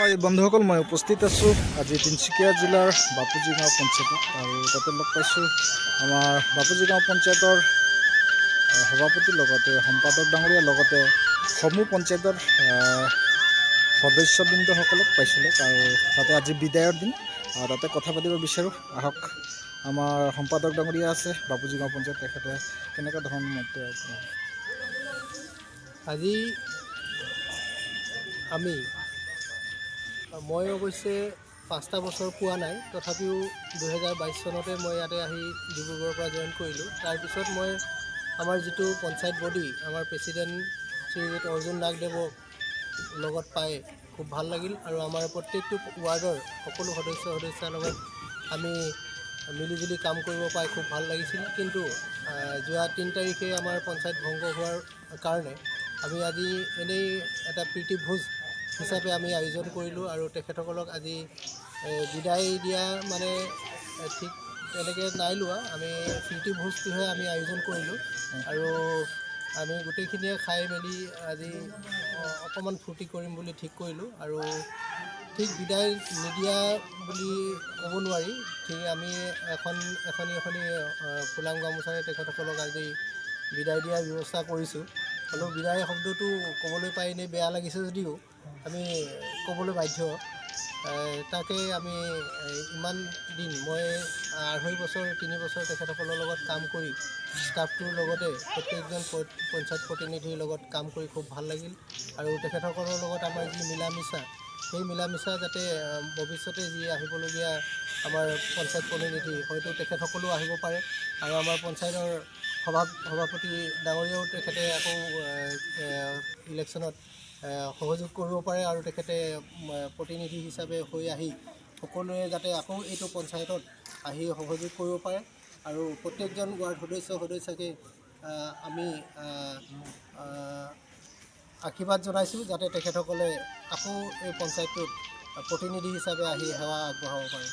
হয় বন্ধুসকল, মই উপস্থিত আছোঁ আজি তিনিচুকীয়া জিলাৰ বাপুজি গাঁও পঞ্চায়তত আৰু তাতে লগ পাইছোঁ আমাৰ বাপুজি গাঁও পঞ্চায়তৰ সভাপতি লগতে সম্পাদক ডাঙৰীয়া লগতে সমূহ পঞ্চায়তৰ সদস্যবৃন্দসকলক পাইছিলোঁ আৰু তাতে আজি বিদায়ৰ দিন। তাতে কথা পাতিব বিচাৰোঁ। আহক, আমাৰ সম্পাদক ডাঙৰীয়া আছে বাপুজি গাঁও পঞ্চায়ত, তেখেতে কেনেকুৱা ধৰণৰ মন্তব্য আজি মই অৱশ্যে 5টা বছৰ পোৱা নাই, তথাপিও 2022 চনতে মই ইয়াতে আহি ডিব্ৰুগড়ৰ পৰা জইন কৰিলোঁ। তাৰপিছত মই আমাৰ যিটো পঞ্চায়ত বডি, আমাৰ প্ৰেচিডেণ্ট শ্ৰীযুত অৰ্জুন নাগদেৱক লগত পাই খুব ভাল লাগিল আৰু আমাৰ প্ৰত্যেকটো ৱাৰ্ডৰ সকলো সদস্যাৰ লগত আমি মিলিজুলি কাম কৰিব পাই খুব ভাল লাগিছিল। কিন্তু যোৱা 3 তাৰিখে আমাৰ পঞ্চায়ত ভংগ হোৱাৰ কাৰণে আমি আজি এনেই এটা প্ৰীতিভোজ হিচাপে আমি আয়োজন কৰিলোঁ আৰু তেখেতসকলক আজি বিদায় দিয়া মানে ঠিক তেনেকৈ নাই লোৱা, আমি প্ৰীতিভোজটোহে আমি আয়োজন কৰিলোঁ আৰু আমি গোটেইখিনিয়ে খাই মেলি আজি অকণমান ফূৰ্তি কৰিম বুলি ঠিক কৰিলোঁ। আৰু ঠিক বিদায় নিদিয়া বুলি ক'ব নোৱাৰি, ঠিক আমি এখনি ফুলাম গামোচাৰে তেখেতসকলক আজি বিদায় দিয়াৰ ব্যৱস্থা কৰিছোঁ। হ'লেও বিদায় শব্দটো ক'বলৈ পাই এনেই বেয়া লাগিছে যদিও আমি ক'বলৈ বাধ্য। তাকে আমি ইমান দিন মই 2.5 বছৰ 3 বছৰ তেখেতসকলৰ লগত কাম কৰি ষ্টাফটোৰ লগতে প্ৰত্যেকজন পঞ্চায়ত প্ৰতিনিধিৰ লগত কাম কৰি খুব ভাল লাগিল আৰু তেখেতসকলৰ লগত আমাৰ যি মিলা মিছা, সেই মিলা মিছা যাতে ভৱিষ্যতে যি আহিবলগীয়া আমাৰ পঞ্চায়ত প্ৰতিনিধি হয়তো তেখেতসকলেও আহিব পাৰে আৰু আমাৰ পঞ্চায়তৰ সভাপতি ডাঙৰীয়াও তেখেতে আকৌ ইলেকশ্যনত সহযোগ কৰিব পাৰে আৰু তেখেতে প্ৰতিনিধি হিচাপে হৈ আহি সকলোৱে যাতে আকৌ এইটো পঞ্চায়তত আহি সহযোগ কৰিব পাৰে আৰু প্ৰত্যেকজন ৱাৰ্ড সদস্যকে আমি আশীৰ্বাদ জনাইছোঁ যাতে তেখেতসকলে আকৌ এই পঞ্চায়তটোত প্ৰতিনিধি হিচাপে আহি সেৱা আগবঢ়াব পাৰে।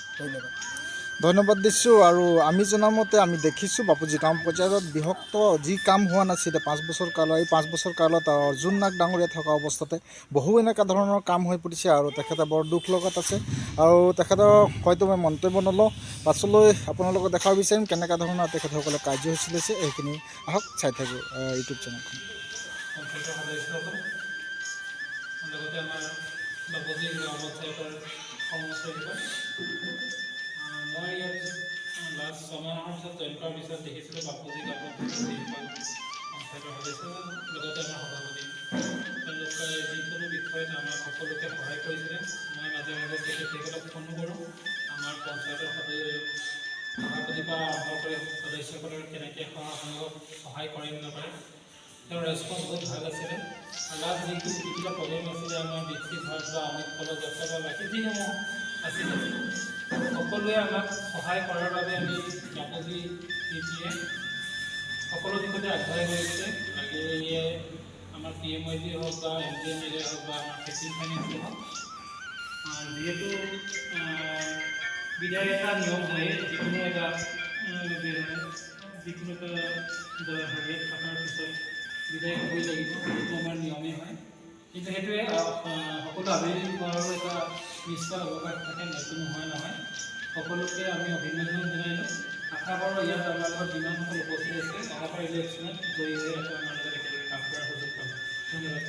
ধন্যবাদ দিছোঁ। আৰু আমি জনামতে আমি দেখিছোঁ বাপুজি গাঁও পঞ্চায়তত বিভক্ত যি কাম হোৱা নাছিলে 5 বছৰ কালত, এই 5 বছৰ কালত অৰ্জুন নাগ ডাঙৰীয়া থকা অৱস্থাতে বহু এনেকুৱা ধৰণৰ কাম হৈ পৰিছে আৰু তেখেতে বৰ দুখ লগত আছে আৰু তেখেতৰ হয়তো মই মন্তব্য নলওঁ, পাছলৈ আপোনালোকক দেখাব বিচাৰিম কেনেকুৱা ধৰণৰ তেখেতসকলে কাৰ্যসূচী লৈছে। এইখিনি আহক চাই থাকোঁ ইউটিউব চেনেলখন। লগতে আমাৰ বাপুজি গাঁও পঞ্চায়তৰ মই ইয়াত লাষ্ট 6 মাহৰ পিছত জইন কৰাৰ পিছত দেখিছিলোঁ বাপুজি গাঁও পঞ্চায়তৰ সদস্য লগতে আমাৰ সভাপতি তেওঁলোকে যিকোনো বিষয়ত আমাক সকলোকে সহায় কৰিছিলে। মই মাজে মাজে তেখেতসকলক ফোনো কৰোঁ, আমাৰ পঞ্চায়তৰ সভাপতিৰ পৰা আৰম্ভ কৰি সদস্যসকলৰ কেনেকৈ সহায় কৰে নকৰে, তেওঁৰ ৰেছপন্স বহুত ভাল আছিলে। লাষ্ট যিকেইটা প্ৰগ্ৰেম আছিলে আমাৰ বিকশিত ভাৰত বা অমৃত কলেজ যাত্ৰা বা বাকী যিসমূহ আছিলে সকলোৱে আমাক সহায় কৰাৰ বাবে আমি বাপুজি পিয়ে সকলো দিশতে আগবঢ়াই গৈছে। লাগিলে আমাৰ PMYD হওক বা MGNRA হওক বা আমাৰ খেতি ফাইনেন্সে হওক, যিহেতু বিদায় এটা নিয়ম হয়, যিকোনো এটা হেৰিয়াত থকাৰ পিছত বিদায় হ'বই লাগিব, সেইটো আমাৰ নিয়মেই হয়। কিন্তু সেইটোৱে সকলো আবেলি হোৱাৰো এটা নিশ্চয় অৱকাশ থাকে, নতুন নহয়। সকলোকে আমি অভিনন্দন জনাইছোঁ। আশা কৰোঁ ইয়াত আমাৰ লগত যিমানসকল উপস্থিত আছে অহাবাৰ ইলেকশ্যনত জয়ী হৈ আকৌ আমাৰ লগত একেলগে কাম কৰাৰ সুযোগ পাব। ধন্যবাদ।